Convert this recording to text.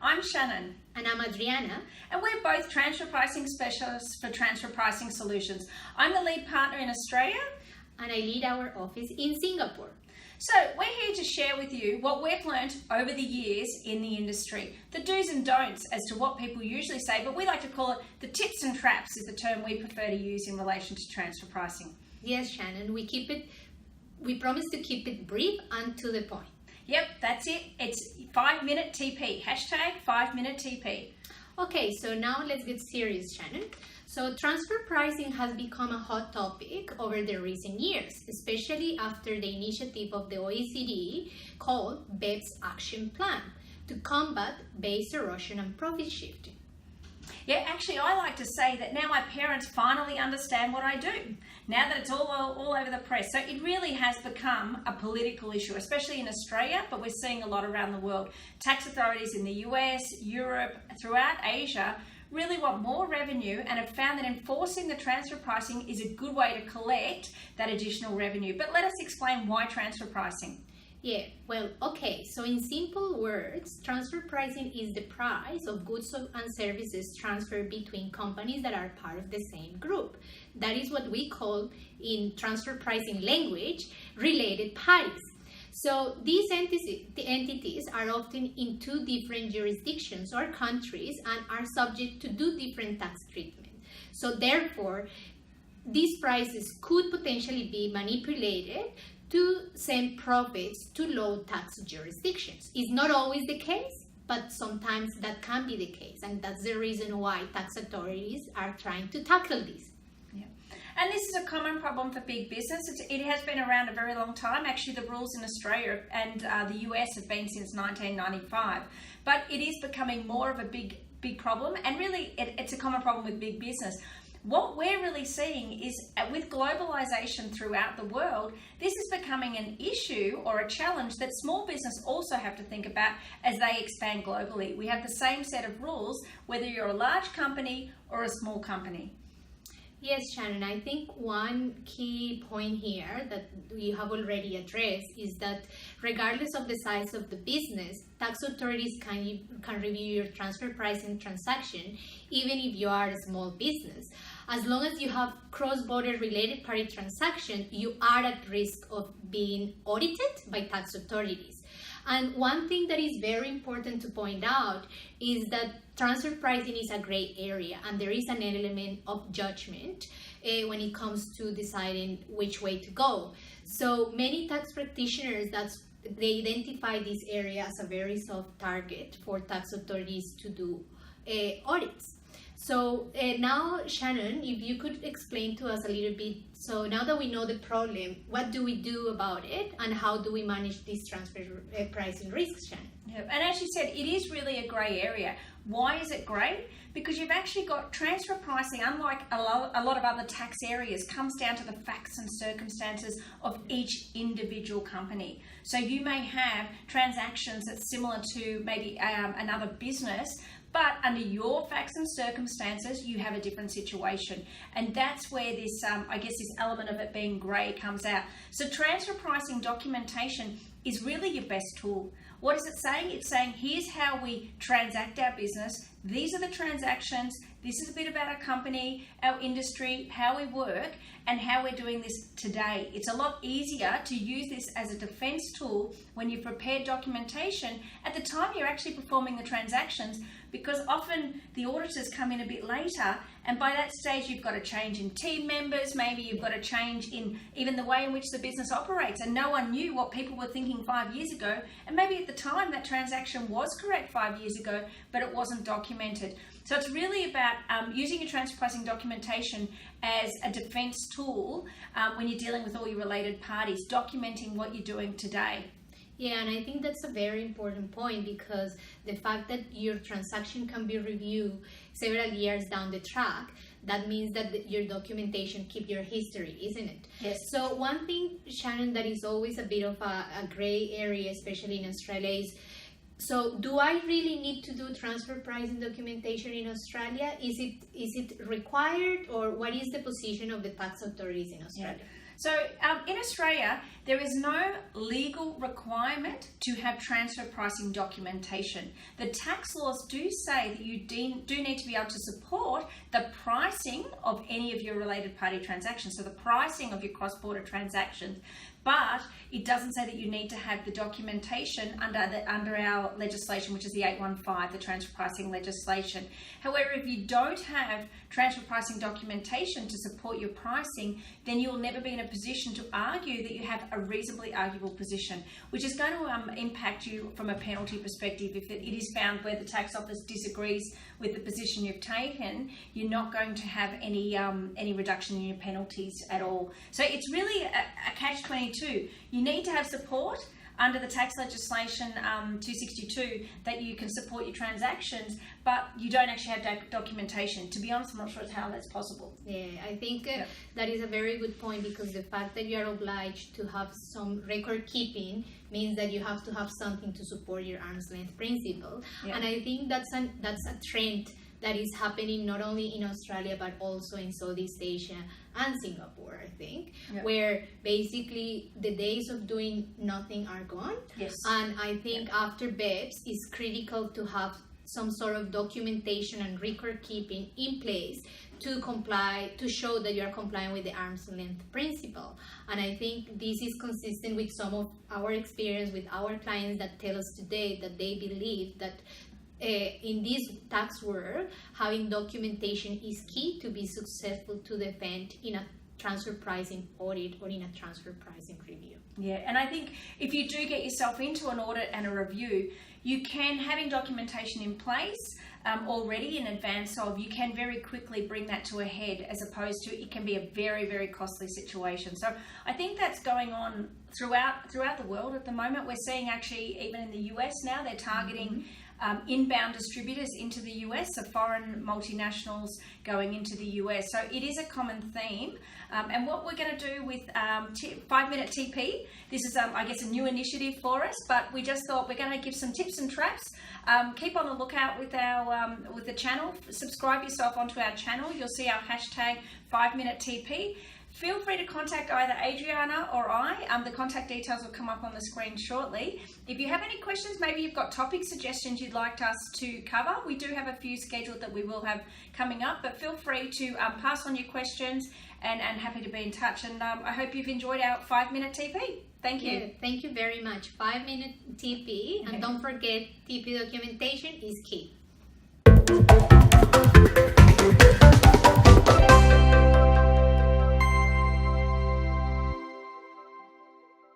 I'm Shannon. And I'm Adriana. And we're both transfer pricing specialists for Transfer Pricing Solutions. I'm the lead partner in Australia. And I lead our office in Singapore. So we're here to share with you what we've learnt over the years in the industry, the do's and don'ts as to what people usually say, but we like to call it the tips and traps is the term we prefer to use in relation to transfer pricing. Yes, Shannon, we promise to keep it brief and to the point. Yep, that's it. It's 5-minute TP, hashtag 5-minute TP. Okay, so now let's get serious, Shannon. So transfer pricing has become a hot topic over the recent years, especially after the initiative of the OECD called BEPS Action Plan to combat base erosion and profit shifting. Yeah, actually, I like to say that now my parents finally understand what I do, now that it's all over the press. So it really has become a political issue, especially in Australia, but we're seeing a lot around the world. Tax authorities in the US, Europe, throughout Asia really want more revenue and have found that enforcing the transfer pricing is a good way to collect that additional revenue. But let us explain why transfer pricing. Yeah, well, okay, so in simple words, transfer pricing is the price of goods and services transferred between companies that are part of the same group. That is what we call, in transfer pricing language, related parties. So these entities are often in two different jurisdictions or countries and are subject to two different tax treatment. So therefore, these prices could potentially be manipulated to send profits to low tax jurisdictions. It's not always the case, but sometimes that can be the case, and that's the reason why tax authorities are trying to tackle this. Yeah. And this is a common problem for big business. It has been around a very long time. Actually, the rules in Australia and the US have been since 1995, but it is becoming more of a big problem, and really it's a common problem with big business. What we're really seeing is with globalization throughout the world, this is becoming an issue or a challenge that small business also have to think about as they expand globally. We have the same set of rules, whether you're a large company or a small company. Yes, Shannon, I think one key point here that you have already addressed is that regardless of the size of the business, tax authorities can review your transfer pricing transaction even if you are a small business. As long as you have cross-border related party transaction, you are at risk of being audited by tax authorities. And one thing that is very important to point out is that transfer pricing is a gray area, and there is an element of judgment when it comes to deciding which way to go. So many tax practitioners, they identify this area as a very soft target for tax authorities to do audits. So now, Shannon, if you could explain to us a little bit, so now that we know the problem, what do we do about it and how do we manage this transfer pricing risks, Shannon? Yeah, and as you said, it is really a grey area. Why is it grey? Because you've actually got transfer pricing, unlike a lot of other tax areas, comes down to the facts and circumstances of each individual company. So you may have transactions that's similar to maybe another business, but under your facts and circumstances, you have a different situation. And that's where this, this element of it being grey comes out. So transfer pricing documentation is really your best tool. What is it saying? It's saying, here's how we transact our business. These are the transactions. This is a bit about our company, our industry, how we work, and how we're doing this today. It's a lot easier to use this as a defense tool when you prepare documentation at the time you're actually performing the transactions, because often the auditors come in a bit later, and by that stage you've got a change in team members, maybe you've got a change in even the way in which the business operates, and no one knew what people were thinking 5 years ago, and maybe at the time that transaction was correct 5 years ago, but it wasn't documented. So it's really about using your transfer pricing documentation as a defense tool when you're dealing with all your related parties, documenting what you're doing today. Yeah, and I think that's a very important point, because the fact that your transaction can be reviewed several years down the track, that means that your documentation keep your history, isn't it? Yes. So one thing, Shannon, that is always a bit of a gray area, especially in Australia, is, so do I really need to do transfer pricing documentation in Australia? Is it required, or what is the position of the tax authorities in Australia? Yeah. So in Australia, there is no legal requirement to have transfer pricing documentation. The tax laws do say that you do need to be able to support the pricing of any of your related party transactions, so the pricing of your cross-border transactions, but it doesn't say that you need to have the documentation under our legislation, which is the 815, the transfer pricing legislation. However, if you don't have transfer pricing documentation to support your pricing, then you will never be in a position to argue that you have a reasonably arguable position, which is going to impact you from a penalty perspective. If it is found where the tax office disagrees with the position you've taken, you're not going to have any reduction in your penalties at all. So it's really a catch-22. You need to have support under the tax legislation 262 that you can support your transactions, but you don't actually have documentation. To be honest, I'm not sure how that's possible. Yeah, I think that is a very good point, because the fact that you are obliged to have some record keeping means that you have to have something to support your arm's length principle. And I think that's a trend that is happening not only in Australia but also in Southeast Asia and Singapore, I think, where basically the days of doing nothing are gone. Yes. And I think after BEPS, it's critical to have some sort of documentation and record keeping in place to comply, to show that you are complying with the arm's length principle. And I think this is consistent with some of our experience with our clients that tell us today that they believe that in this tax world, having documentation is key to be successful to defend in a transfer pricing audit or in a transfer pricing review. Yeah, and I think if you do get yourself into an audit and a review, you can, having documentation in place already in advance of, you can very quickly bring that to a head, as opposed to it can be a very, very costly situation. So I think that's going on throughout the world at the moment. We're seeing actually, even in the US now, they're targeting inbound distributors into the US, so foreign multinationals going into the US. So it is a common theme. And what we're going to do with 5-minute TP, this is, I guess, a new initiative for us, but we just thought we're going to give some tips and traps. Keep on the lookout with our with the channel. Subscribe yourself onto our channel. You'll see our hashtag 5-minute TP. Feel free to contact either Adriana or I. The contact details will come up on the screen shortly. If you have any questions, maybe you've got topic suggestions you'd like us to cover, we do have a few scheduled that we will have coming up, but feel free to pass on your questions, and happy to be in touch. And I hope you've enjoyed our 5-minute TP. Thank you. Yeah, thank you very much. 5-minute TP, and don't forget, TP documentation is key.